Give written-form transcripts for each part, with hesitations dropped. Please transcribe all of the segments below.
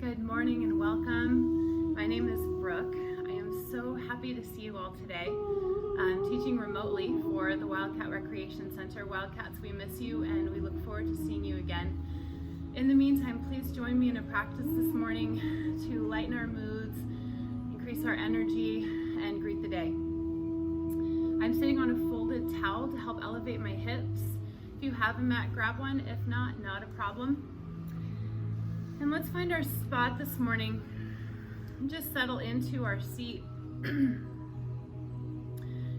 Good morning and welcome. My name is Brooke. I am so happy to see you all today. I'm teaching remotely for the Wildcat Recreation Center. Wildcats, we miss you and we look forward to seeing you again. In the meantime, please join me in a practice this morning to lighten our moods, increase our energy, and greet the day. I'm sitting on a folded towel to help elevate my hips. If you have a mat, grab one. If not, not a problem. And let's find our spot this morning and just settle into our seat.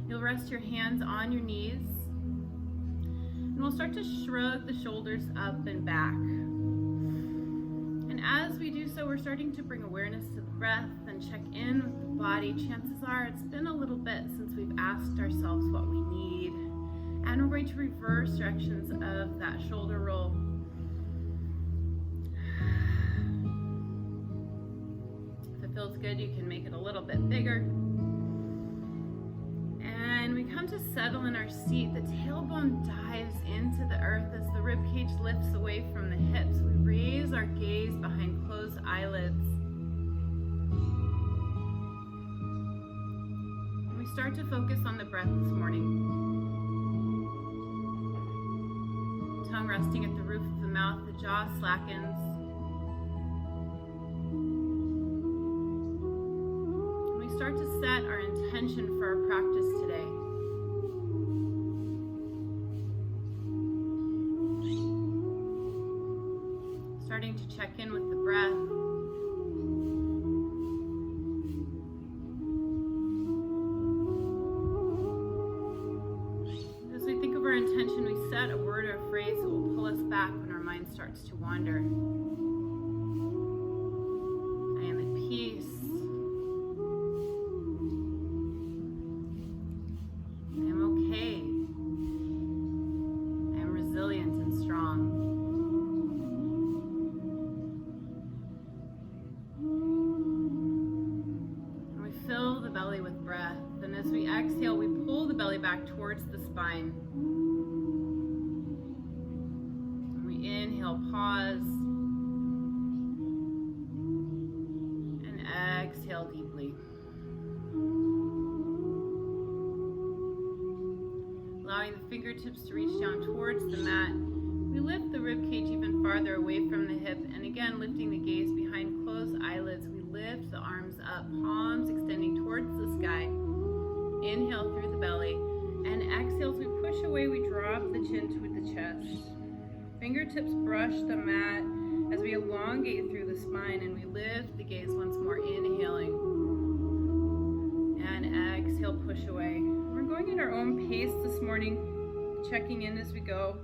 You'll rest your hands on your knees and we'll start to shrug the shoulders up and back. And as we do so, we're starting to bring awareness to the breath and check in with the body. Chances are it's been a little bit since we've asked ourselves what we need. And we're going to reverse directions of that shoulder roll. Feels good, you can make it a little bit bigger. And we come to settle in our seat. The tailbone dives into the earth as the rib cage lifts away from the hips. We raise our gaze behind closed eyelids. And we start to focus on the breath this morning. Tongue resting at the roof of the mouth, the jaw slackens. Start to set our intention for our practice today. Starting to check in with the breath. As we think of our intention, we set a word or a phrase that will pull us back when our mind starts to wander. I am at peace. Back towards the spine. We inhale, pause, and exhale deeply. Allowing the fingertips to reach down towards the mat, we lift the rib cage even farther away from the hip, and again lifting the gaze behind closed eyelids, we lift the arms up, palms extending towards the sky. Inhale through the belly, and exhale as we push away, we drop the chin toward the chest. Fingertips brush the mat as we elongate through the spine, and we lift the gaze once more, inhaling. And exhale, push away. We're going at our own pace this morning, checking in as we go.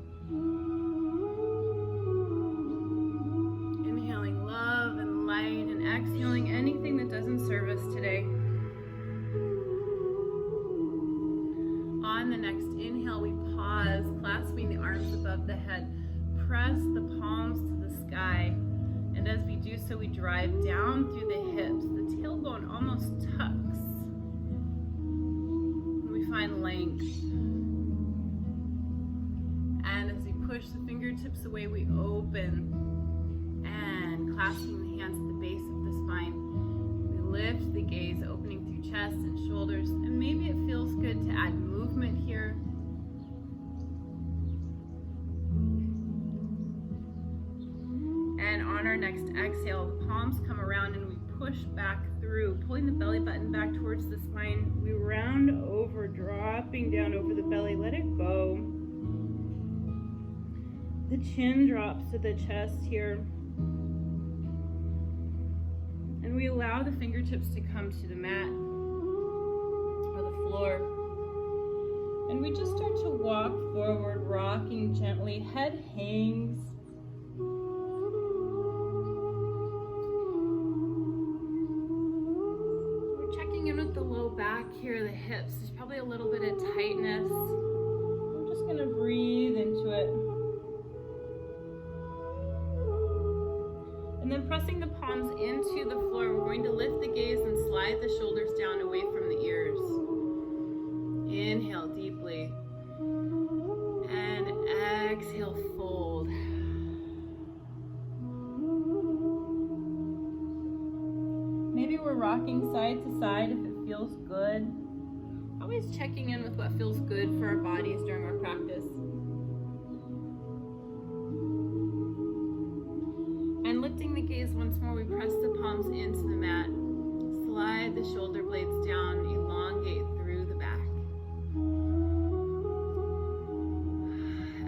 Inhaling love and light, and exhaling anything that doesn't serve us today. On the next inhale, we pause, clasping the arms above the head. Press the palms to the sky. And as we do so, we drive down through the hips. The tailbone almost tucks. And we find length. And as we push the fingertips away, we open. And clasping the hands at the base of the spine, we lift the gaze, opening through chest and shoulders. And maybe it feels good to add movement here. And on our next exhale, the palms come around and we push back through, pulling the belly button back towards the spine. We round over, dropping down over the belly. Let it go. The chin drops to the chest here. And we allow the fingertips to come to the mat or the floor. And we just start to walk forward, rocking gently. Head hangs. We're checking in with the low back here, the hips. There's probably a little bit of tightness. We're just going to breathe into it. And then pressing the palms into the floor, we're going to lift the gaze and slide the shoulders down away from the ears. Inhale deeply. And exhale, fold. we're rocking side to side if it feels good. Always checking in with what feels good for our bodies during our practice. And lifting the gaze once more, we press the palms into the mat. Slide the shoulder blades down, elongate through the back.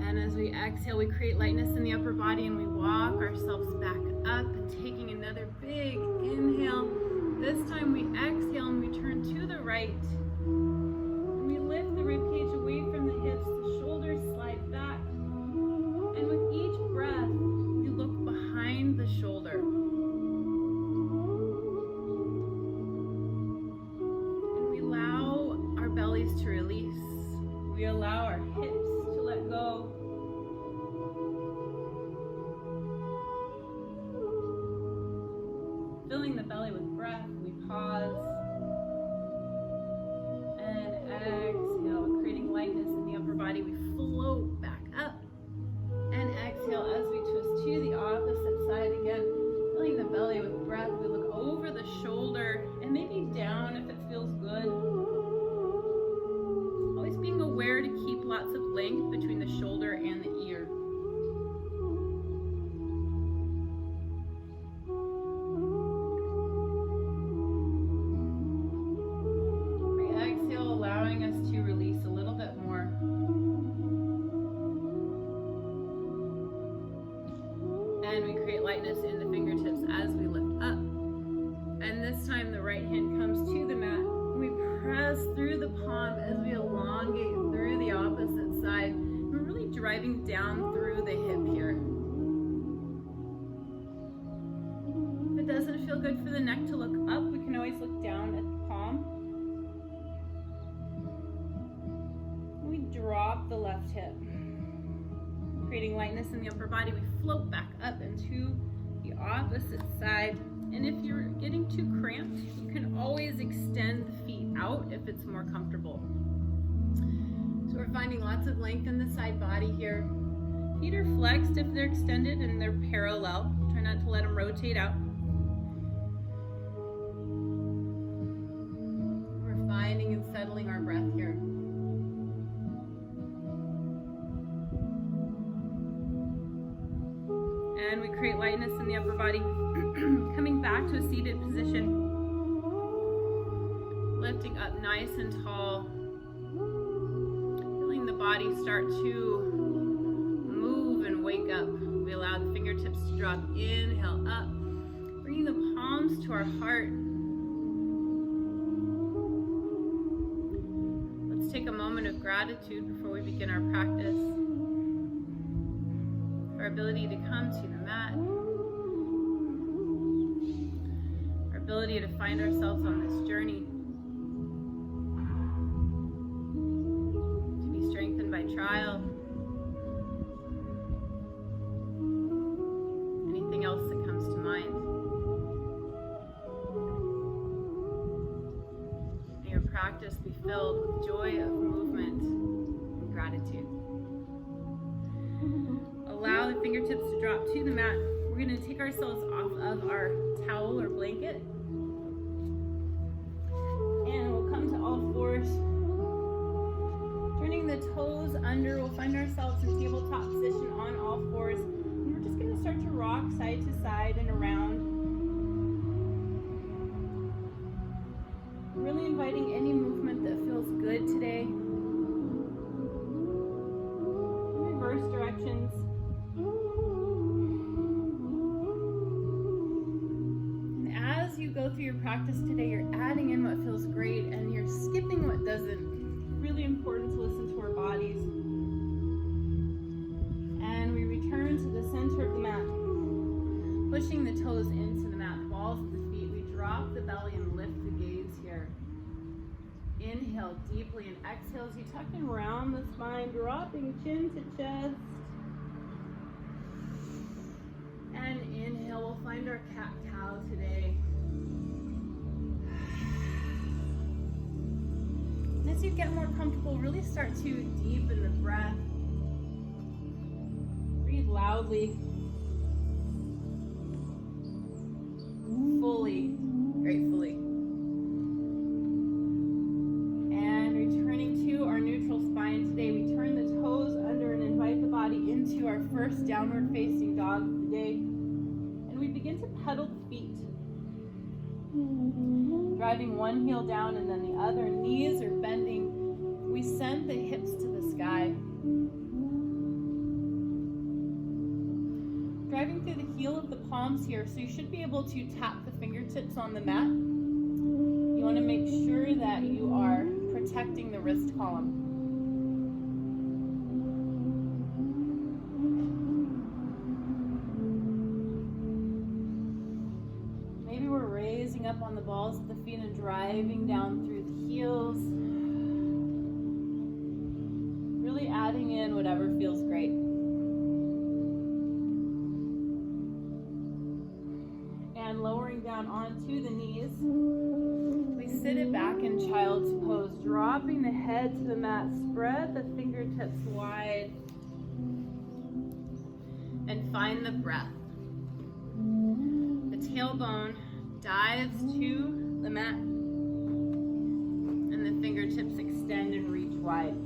And as we exhale, we create lightness in the upper body and we walk ourselves back up and taking another big inhale. This time we exhale and we turn to the right. And we lift the ribcage away from the hips, the shoulders slide back. And with each breath, we look behind the shoulder. And we allow our bellies to release. We allow our hips to let go. Filling the belly with breath, we pause. And exhale, creating lightness in the upper body. We float back up. And exhale as we twist to the opposite side again. Filling the belly with breath. We look over the shoulder and maybe down if it feels good. Always being aware to keep lots of length between the shoulder and the ear. Exhale, allowing us to release a little bit more. And we create lightness in the fingertips as we lift up. And this time the right hand comes to the mat. We press through the palm as we elongate through the opposite side. We're really driving down through the hip here. If it doesn't feel good for the neck to look up, we can always look down at the palm. We drop the left hip. Creating lightness in the upper body, we float back up into the opposite side. And if you're getting too cramped, you can always extend the feet out if it's more comfortable. So we're finding lots of length in the side body here. Feet are flexed if they're extended and they're parallel. Try not to let them rotate out. We're finding and settling our breath here. And we create lightness in the upper body. Coming back to a seated position. Lifting up nice and tall. Feeling the body start to move and wake up. We allow the fingertips to drop. Inhale up. Bringing the palms to our heart. Let's take a moment of gratitude before we begin our practice. Our ability to come to the mat, our ability to find ourselves on this journey, to be strengthened by trial, anything else that comes to mind. May your practice be filled with joy of movement and gratitude. Allow the fingertips to drop to the mat. We're going to take ourselves off of our towel or blanket. And we'll come to all fours. Turning the toes under, we'll find ourselves in tabletop position on all fours. And we're just going to start to rock side to side and around. Really inviting any movement that feels good today. Reverse directions. Go through your practice today, you're adding in what feels great and you're skipping what doesn't. Really important to listen to our bodies. And we return to the center of the mat, pushing the toes into the mat, balls of the feet. We drop the belly and lift the gaze here. Inhale deeply and exhale as you tuck and round the spine, dropping chin to chest. And inhale, we'll find our cat-cow today. And as you get more comfortable, really start to deepen the breath. Breathe loudly, fully, gratefully. pedal the feet. Driving one heel down and then the other. Knees are bending. We send the hips to the sky. Driving through the heel of the palms here, so you should be able to tap the fingertips on the mat. You want to make sure that you are protecting the wrist column. Maybe we're raising up on the balls of the feet and driving down through the heels. Really adding in whatever feels great. And lowering down onto the knees. We sit it back in child's pose, dropping the head to the mat, spread the fingertips wide, and find the breath. The tailbone dives to the mat, and the fingertips extend and reach wide.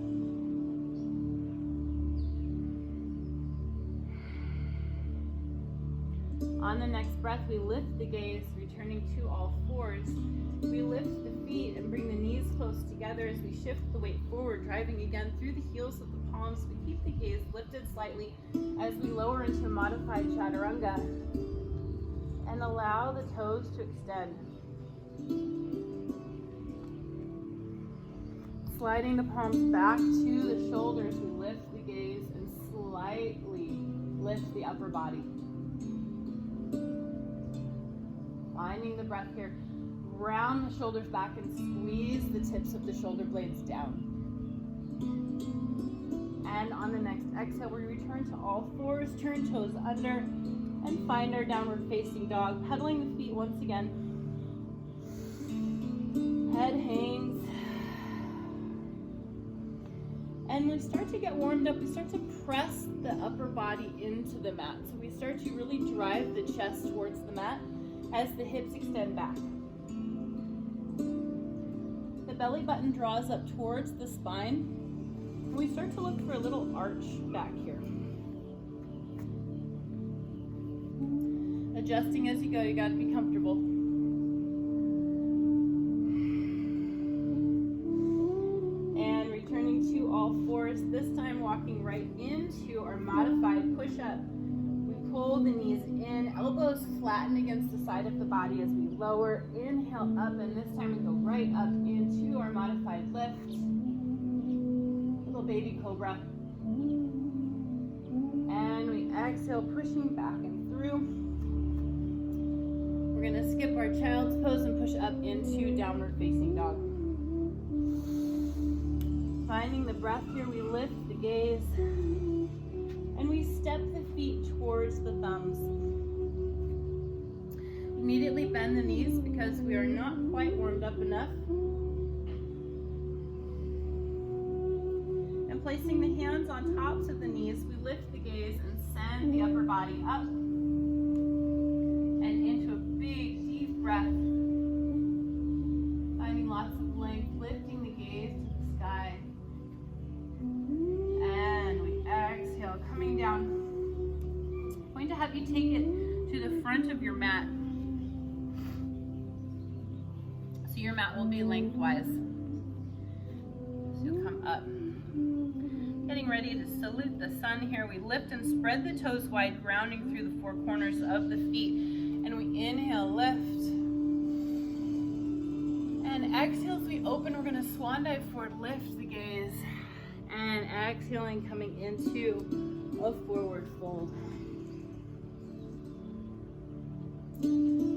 On the next breath, we lift the gaze, returning to all fours. We lift the feet and bring the knees close together as we shift the weight forward, driving again through the heels of the palms. We keep the gaze lifted slightly as we lower into a modified chaturanga and allow the toes to extend. Sliding the palms back to the shoulders, we lift the gaze and slightly lift the upper body. Finding the breath here. Round the shoulders back and squeeze the tips of the shoulder blades down. And on the next exhale, we return to all fours, turn toes under, and find our downward facing dog. Pedaling the feet once again. Head hangs. And we start to get warmed up. We start to press the upper body into the mat. So we start to really drive the chest towards the mat as the hips extend back. The belly button draws up towards the spine. And we start to look for a little arch back here. Adjusting as you go, you gotta be comfortable. And returning to all fours, this time walking right into our modified push-up. We pull the knees in, elbows flatten against the side of the body as we lower. Inhale up, and this time we go right up into our modified lift. Little baby cobra. And we exhale, pushing back and through. We're going to skip our child's pose and push up into downward facing dog. Finding the breath here, we lift the gaze and we step the feet towards the thumbs. Immediately bend the knees because we are not quite warmed up enough. And placing the hands on tops of the knees, we lift the gaze and send the upper body up and into a big, deep breath. Finding lots of length, lifting the gaze to the sky. And we exhale, coming down. I'm going to have you take it to the front of your mat. So your mat will be lengthwise. So you'll come up. Getting ready to salute the sun here. We lift and spread the toes wide, grounding through the four corners of the feet. And we inhale, lift. And exhale as we open, we're going to swan dive forward, lift the gaze. And exhaling, coming into a forward fold.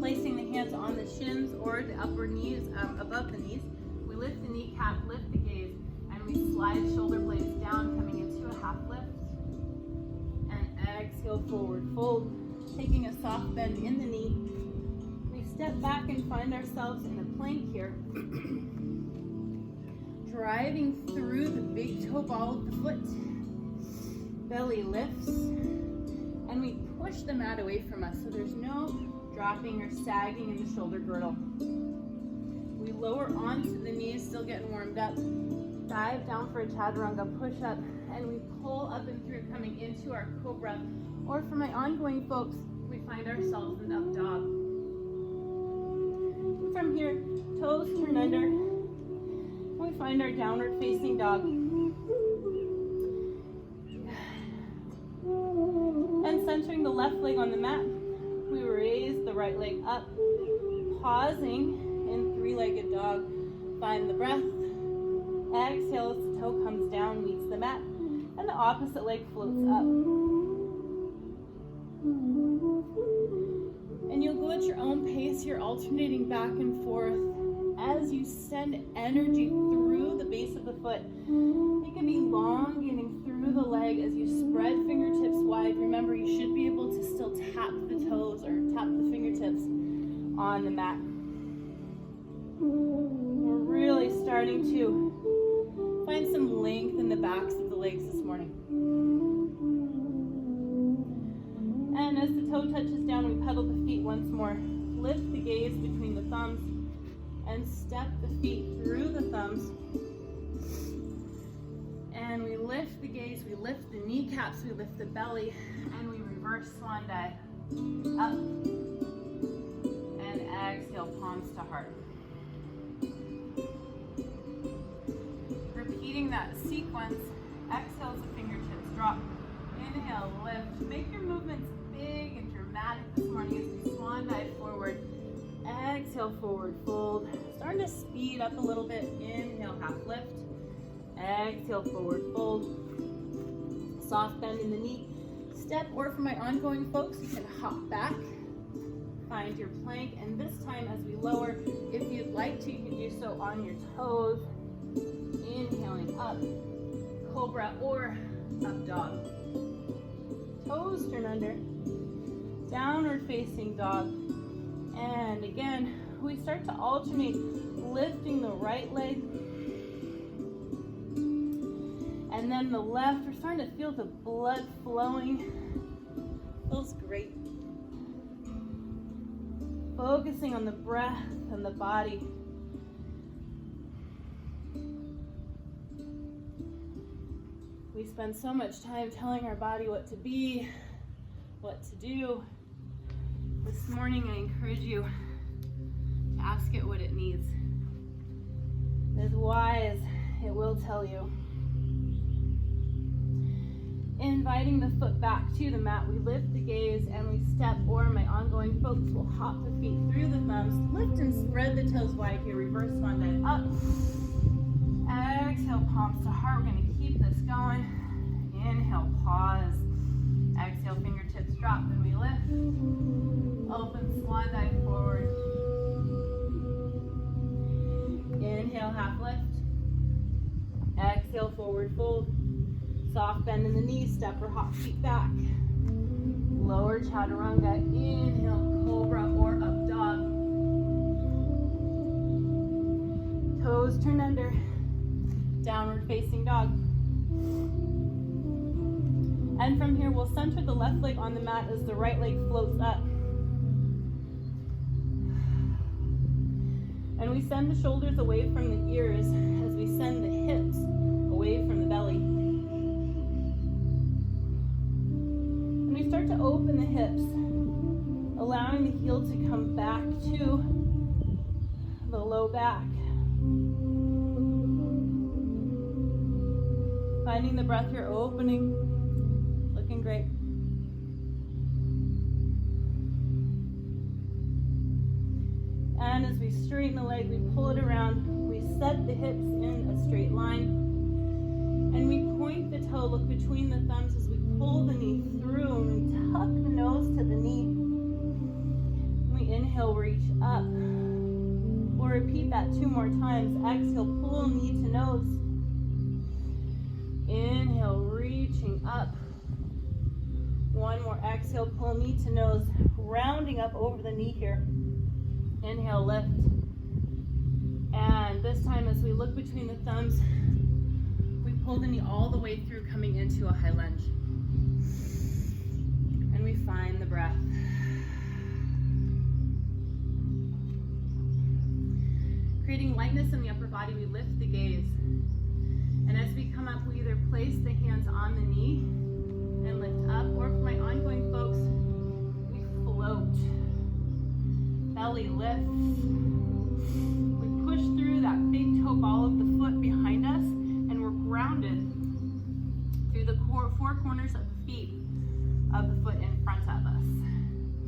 Placing the hands on the shins or the upper knees, above the knees. We lift the kneecap, lift the gaze, and we slide shoulder blades down, coming into a half lift. And exhale, forward fold. Taking a soft bend in the knee. We step back and find ourselves in a plank here. Driving through the big toe ball of the foot. Belly lifts. And we push the mat away from us so there's no dropping or sagging in the shoulder girdle. We lower onto the knees, still getting warmed up. Dive down for a chaturanga push up. And we pull up and through, coming into our cobra. Or for my ongoing folks, we find ourselves in up dog. From here, toes turn under. We find our downward facing dog. And centering the left leg on the mat, we raise the right leg up, pausing in three-legged dog. Find the breath. Exhale as the toe comes down, meets the mat, and the opposite leg floats up. And you'll go at your own pace here, alternating back and forth as you send energy through the base of the foot. It can be elongating through the leg as you spread fingertips wide. Remember, you should be able to still tap the toes or tap the fingertips on the mat. We're really starting to find some length in the backs of the legs this morning. And as the toe touches down, we pedal the feet once more. Lift the gaze between the thumbs and step the feet through the thumbs. And we lift the gaze, we lift the kneecaps, we lift the belly, and we reverse swan dive. Up. And exhale, palms to heart. Repeating that sequence, exhale as the fingertips drop. Inhale, lift. Make your movements big and dramatic this morning as we swan dive forward. Exhale, forward fold. Starting to speed up a little bit. Inhale, half lift. Exhale, forward fold. Soft bend in the knee. Step, or for my ongoing folks, you can hop back. Find your plank, and this time as we lower, if you'd like to, you can do so on your toes. Inhaling up, cobra or up dog. Toes turn under, downward facing dog. And again, we start to alternate, lifting the right leg and then the left. We're starting to feel the blood flowing. Feels great. Focusing on the breath and the body. We spend so much time telling our body what to be, what to do. This morning, I encourage you to ask it what it needs. As wise, it will tell you. Inviting the foot back to the mat, we lift the gaze and we step, or my ongoing folks will hop the feet through the thumbs, lift and spread the toes wide here, reverse swan dive up. Exhale, palms to heart. We're going to keep this going. Inhale, pause. Exhale, fingertips drop, then we lift. Open swan dive forward. Inhale, half lift. Exhale, forward fold. Soft bend in the knees, step or hop feet back. Lower chaturanga. Inhale, cobra or up dog. Toes turn under. Downward facing dog. And from here, we'll center the left leg on the mat as the right leg floats up. And we send the shoulders away from the ears as we send the hips away from the belly. And we start to open the hips, allowing the heel to come back to the low back. Finding the breath here, opening, looking great. And as we straighten the leg, we pull it around, we set the hips in a straight line, and we point the toe, look between the thumbs as we pull the knee through, and we tuck the nose to the knee. We inhale, reach up. We'll repeat that 2 more times. Exhale, pull knee to nose. Inhale, reaching up. 1 more. Exhale, pull knee to nose, rounding up over the knee here. Inhale, lift. And this time as we look between the thumbs, we pull the knee all the way through, coming into a high lunge. And we find the breath. Creating lightness in the upper body, we lift the gaze. And as we come up, we either place the hands on the knee and lift up, or for my ongoing folks, we float. Belly lifts. We push through that big toe ball of the foot behind us, and we're grounded through the four corners of the feet of the foot in front of us.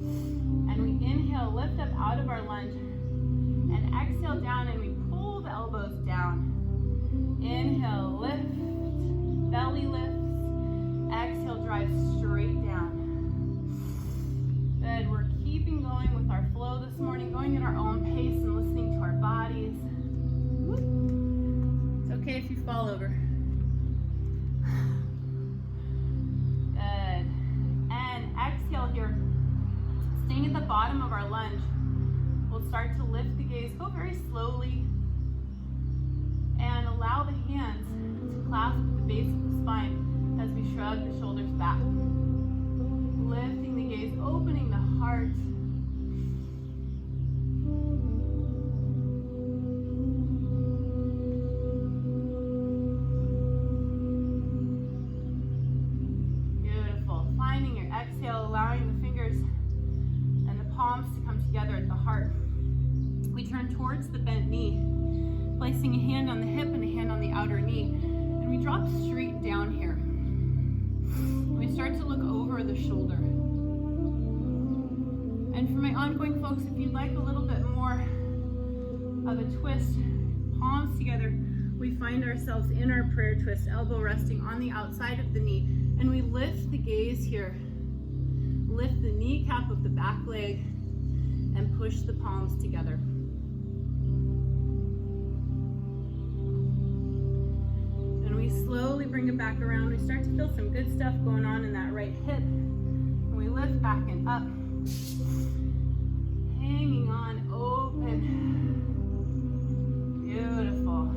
And we inhale, lift up out of our lunge, and exhale down, and we pull the elbows down. Inhale, lift, belly lifts. Exhale, drive straight down. Good, we're keeping going with our flow this morning, going at our own pace and listening to our bodies. It's okay if you fall over. Good. And exhale here. Staying at the bottom of our lunge, we'll start to lift the gaze. Go very slowly and allow the hands to clasp at the base of the spine as we shrug the shoulders back. Lifting the gaze, opening the heart. Beautiful. Finding your exhale, allowing the fingers and the palms to come together at the heart. We turn towards the bent knee, placing a hand on the hip and a hand on the outer knee, and we drop straight down here. We start to look over the shoulder. And for my ongoing folks, if you'd like a little bit more of a twist, palms together, we find ourselves in our prayer twist, elbow resting on the outside of the knee, and we lift the gaze here. Lift the kneecap of the back leg and push the palms together. And we slowly bring it back around. We start to feel some good stuff going on in that right hip. And we lift back and up. Hanging on, open. Beautiful.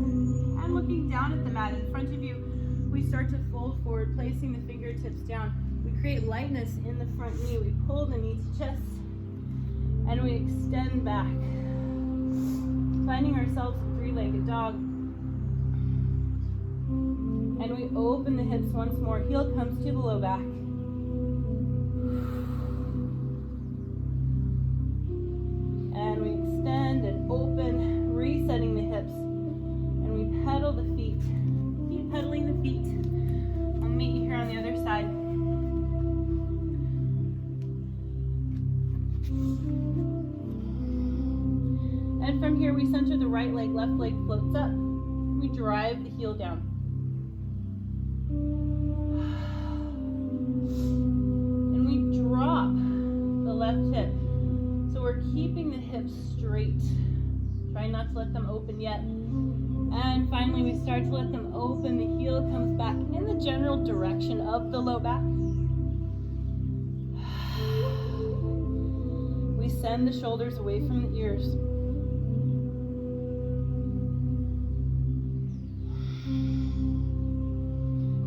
And looking down at the mat in front of you, we start to fold forward, placing the fingertips down. We create lightness in the front knee. We pull the knee to chest, and we extend back. Finding ourselves in three-legged dog. And we open the hips once more. Heel comes to the low back. And we extend and open, resetting the hips. And we pedal the feet. Keep pedaling the feet. I'll meet you here on the other side. And from here, we center the right leg, left leg floats up. We drive the heel down. And we drop the left hip. So we're keeping the hips straight. Try not to let them open yet. And finally, we start to let them open. The heel comes back in the general direction of the low back. We send the shoulders away from the ears.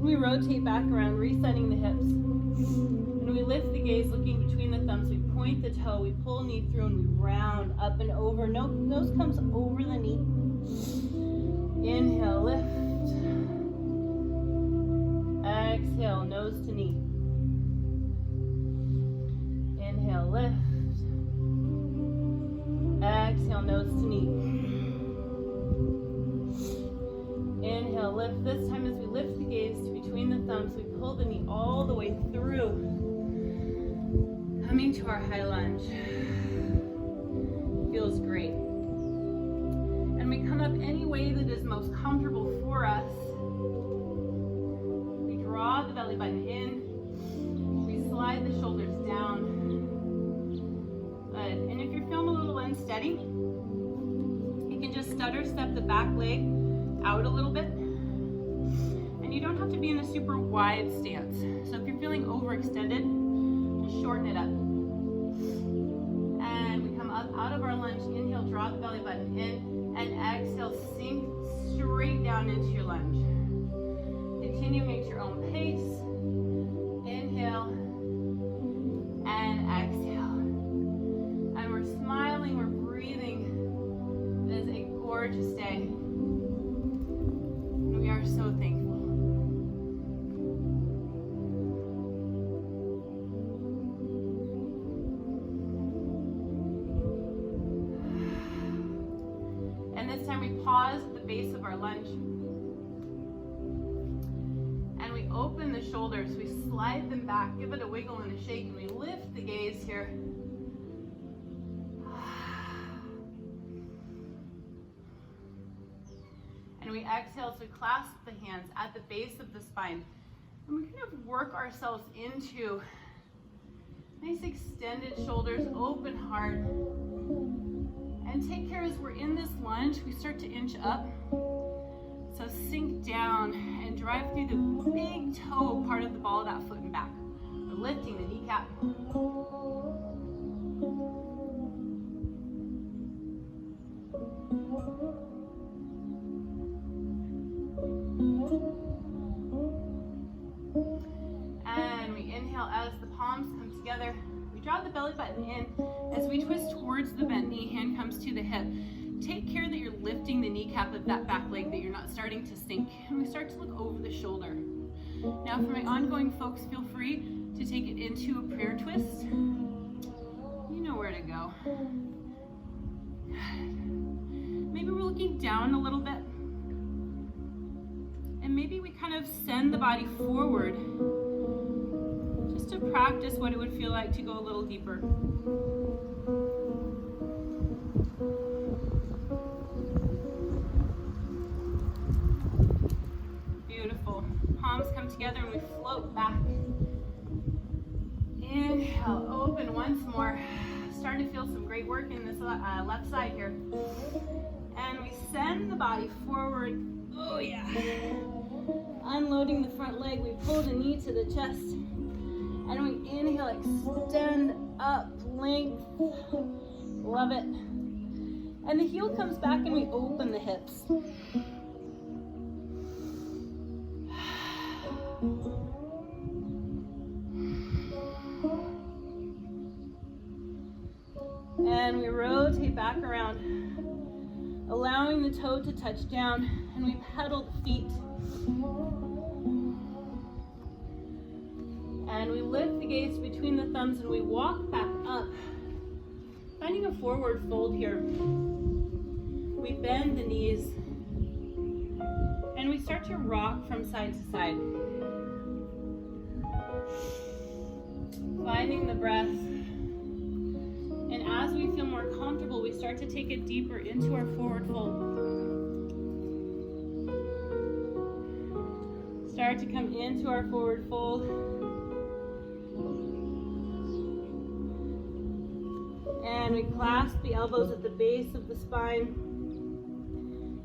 We rotate back around, resetting the hips. And we lift the gaze, looking between the thumbs. We point the toe, we pull knee through, and we round up and over. Nose comes over the knee. Inhale, lift. Exhale, nose to knee. Inhale, lift. Exhale, nose to knee. Inhale, lift. This time as we lift the gaze to between the thumbs, we pull the knee all the way through, coming to our high lunge. Feels great. And we come up any way that is most comfortable for us. We draw the belly button in. We slide the shoulders down. Good. And if you're feeling a little unsteady, you can just stutter step the back leg out a little bit. And you don't have to be in a super wide stance. So if you're feeling overextended, just shorten it up. And we come up out of our lunge. Inhale, draw the belly button in. And exhale, sink straight down into your lunge. Continuing at your own pace. Inhale. And exhale. And we're smiling, we're breathing. It is a gorgeous day. We are so thankful. And this time we pause at the base of our lunge. And we open the shoulders, we slide them back, give it a wiggle and a shake, and we lift the gaze here. And we exhale, so we clasp the hands at the base of the spine. And we kind of work ourselves into nice extended shoulders, open heart. And take care as we're in this lunge, we start to inch up. So sink down and drive through the big toe part of the ball of that foot and back. We're lifting the kneecap. And we inhale as the palms come together. We draw the belly button in. As we twist towards the bent knee, hand comes to the hip. Take care that you're lifting the kneecap of that back leg, that you're not starting to sink. And we start to look over the shoulder. Now for my ongoing folks, feel free to take it into a prayer twist. You know where to go. Maybe we're looking down a little bit. And maybe we kind of send the body forward just to practice what it would feel like to go a little deeper. Beautiful. Palms come together and we float back. Inhale, open once more. Starting to feel some great work in this left side here. And we send the body forward. Oh yeah. Unloading the front leg, we pull the knee to the chest. And we inhale, extend up, length. Love it. And the heel comes back and we open the hips. And we rotate back around, allowing the toe to touch down, and we pedal the feet. And we lift the gaze between the thumbs and we walk back up, finding a forward fold here. We bend the knees, and we start to rock from side to side. Finding the breath. And as we feel more comfortable, we start to take it deeper into our forward fold. Start to come into our forward fold. And we clasp the elbows at the base of the spine.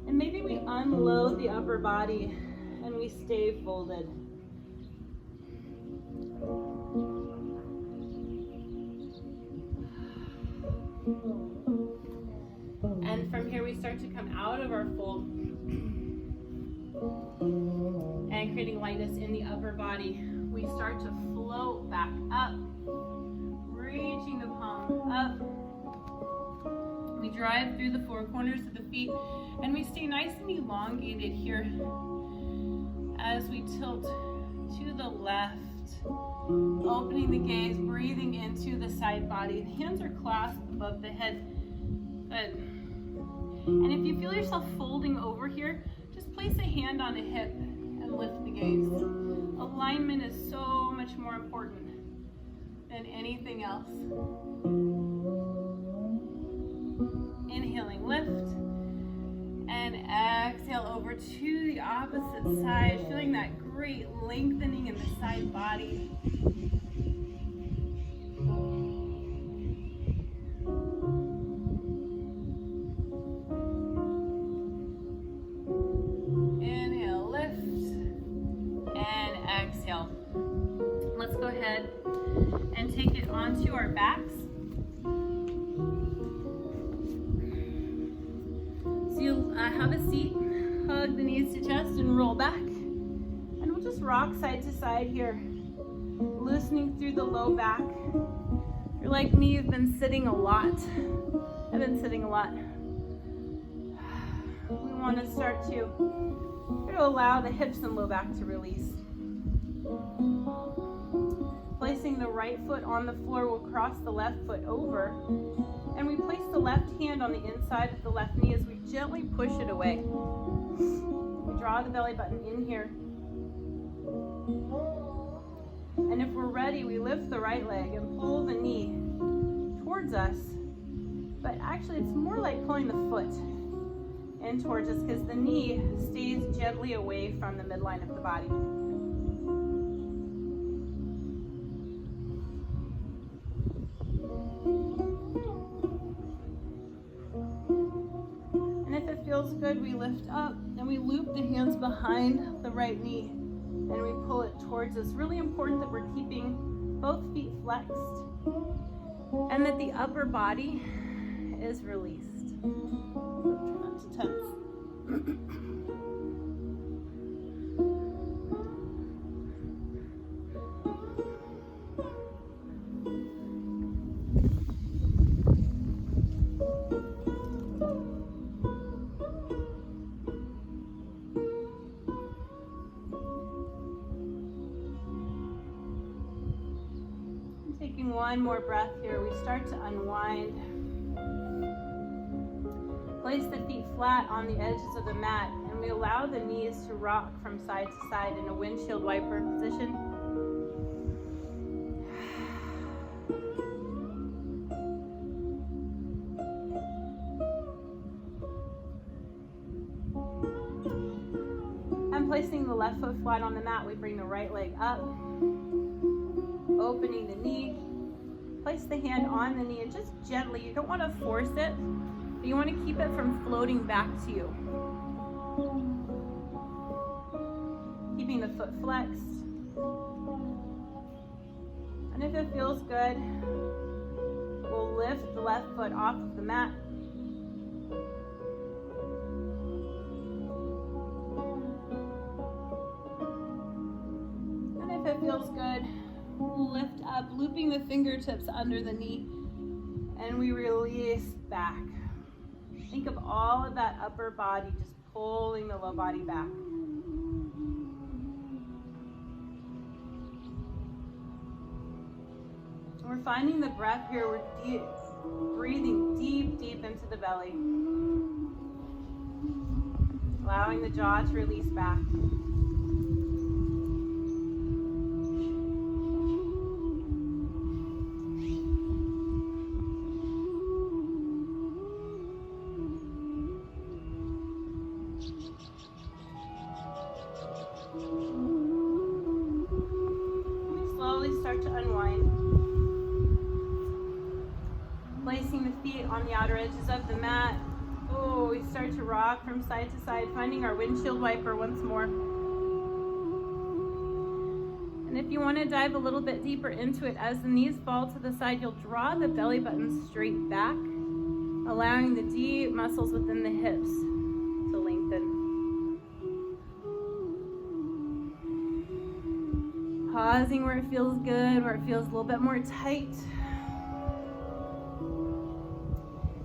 And maybe we unload the upper body and we stay folded. And from here we start to come out of our fold and creating lightness in the upper body. We start to float back up, reaching the palm up. We drive through the four corners of the feet and we stay nice and elongated here as we tilt to the left, opening the gaze, breathing into the side body. The hands are clasped above the head. Good. And if you feel yourself folding over here, just place a hand on a hip and lift the gaze. Alignment is so much more important than anything else. Inhaling, lift. And exhale over to the opposite side, feeling that great lengthening in the side body. Inhale, lift, and exhale. Let's go ahead and take it onto our backs. So you'll have a seat, hug the knees to chest, and roll back. And we'll just rock side to side here, loosening through the low back. If you're like me, you've been sitting a lot. I've been sitting a lot. We want to start to allow the hips and low back to release. Placing the right foot on the floor, we'll cross the left foot over, and we place the left hand on the inside of the left knee as we gently push it away. We draw the belly button in here. And if we're ready, we lift the right leg and pull the knee towards us. But actually, it's more like pulling the foot in towards us because the knee stays gently away from the midline of the body. And if it feels good, we lift up and we loop the hands behind the right knee and we pull it towards us. Really important that we're keeping both feet flexed and that the upper body is released. So try not to tense. Taking one more breath here, we start to unwind. Place the feet flat on the edges of the mat, and we allow the knees to rock from side to side in a windshield wiper position. And placing the left foot flat on the mat, we bring the right leg up, opening the knee. Place the hand on the knee and just gently, you don't want to force it, but you want to keep it from floating back to you. Keeping the foot flexed. And if it feels good, we'll lift the left foot off of the mat. And if it feels good, we'll lift up, looping the fingertips under the knee, and we release back. Think of all of that upper body just pulling the low body back. We're finding the breath here. We're breathing deep, deep into the belly. Allowing the jaw to release back. Start to unwind. Placing the feet on the outer edges of the mat. Oh, we start to rock from side to side, finding our windshield wiper once more. And if you want to dive a little bit deeper into it, as the knees fall to the side, you'll draw the belly button straight back, allowing the deep muscles within the hips to lengthen. Pausing where it feels good, where it feels a little bit more tight.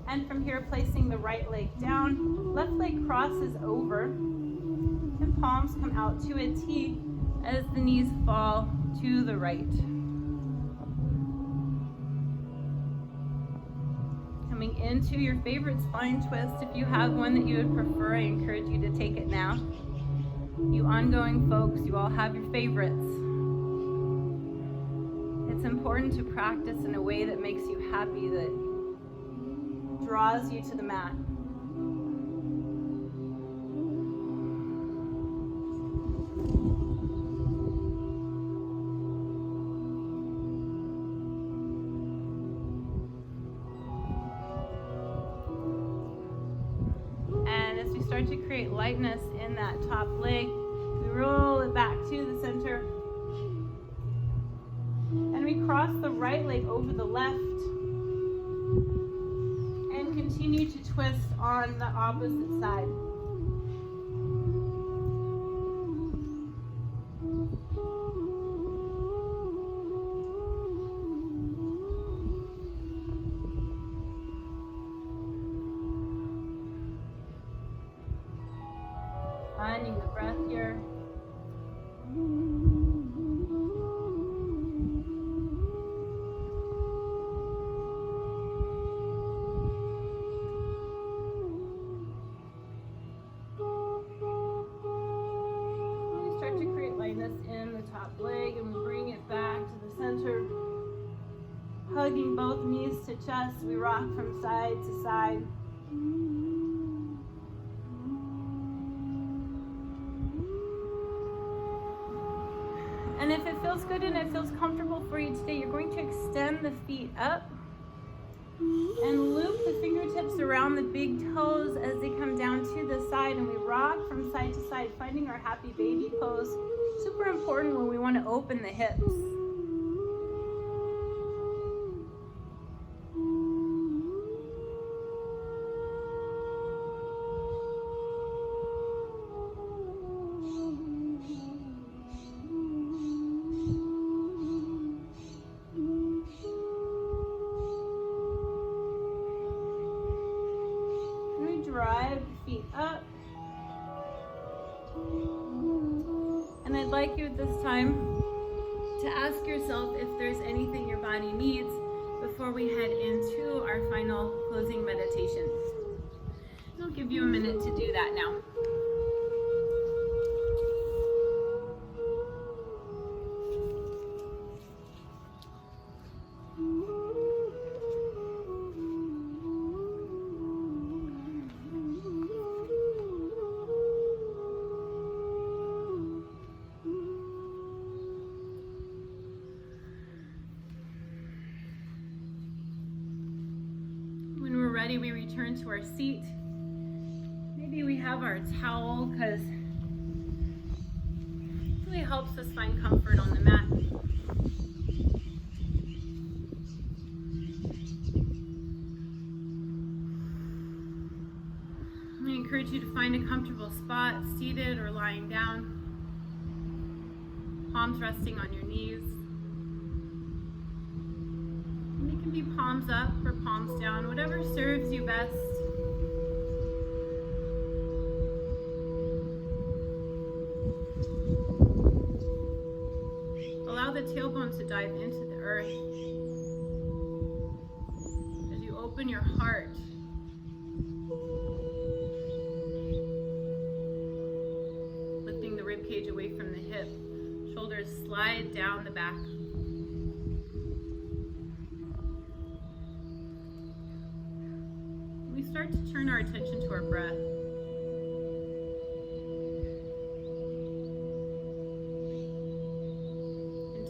And from here, placing the right leg down, left leg crosses over, and palms come out to a T as the knees fall to the right. Coming into your favorite spine twist. If you have one that you would prefer, I encourage you to take it now. You ongoing folks, you all have your favorites. It's important to practice in a way that makes you happy, that draws you to the mat. And as we start to create lightness in that top leg, we roll it back to the center. And we cross the right leg over the left and continue to twist on the opposite side. Finding the breath here. to chest. We rock from side to side. And if it feels good and it feels comfortable for you today, you're going to extend the feet up and loop the fingertips around the big toes as they come down to the side, and we rock from side to side, finding our happy baby pose. Super important when we want to open the hips. Drive the feet up. And I'd like you at this time to ask yourself if there's anything your body needs before we head into our final closing meditation. I'll give you a minute to do that now. Ready, we return to our seat. Maybe we have our towel because it really helps us find comfort on the mat. I encourage you to find a comfortable spot, seated or lying down, palms resting on your knees. It can be palms up or palms down, whatever serves you best. Allow the tailbone to dive into the earth as you open your heart. Lifting the rib cage away from the hip. Shoulders slide down the back. We start to turn our attention to our breath.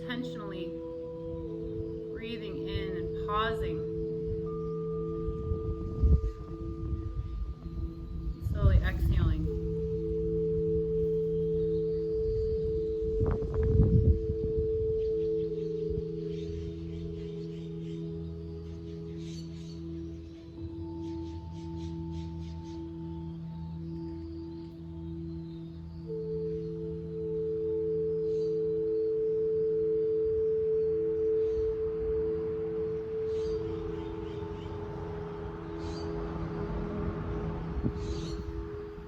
Intentionally breathing in and pausing. Slowly exhaling.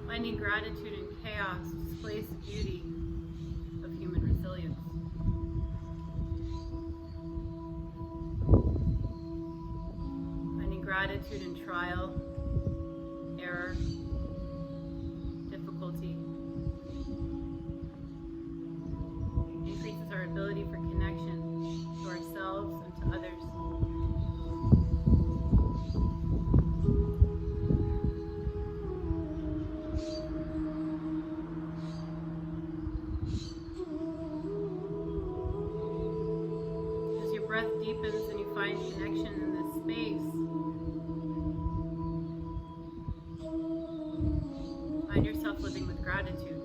Finding gratitude in chaos displays the beauty of human resilience. Finding gratitude in trial, error, difficulty increases our ability for connection to ourselves and to others. Breath deepens and you find connection in this space. Find yourself living with gratitude.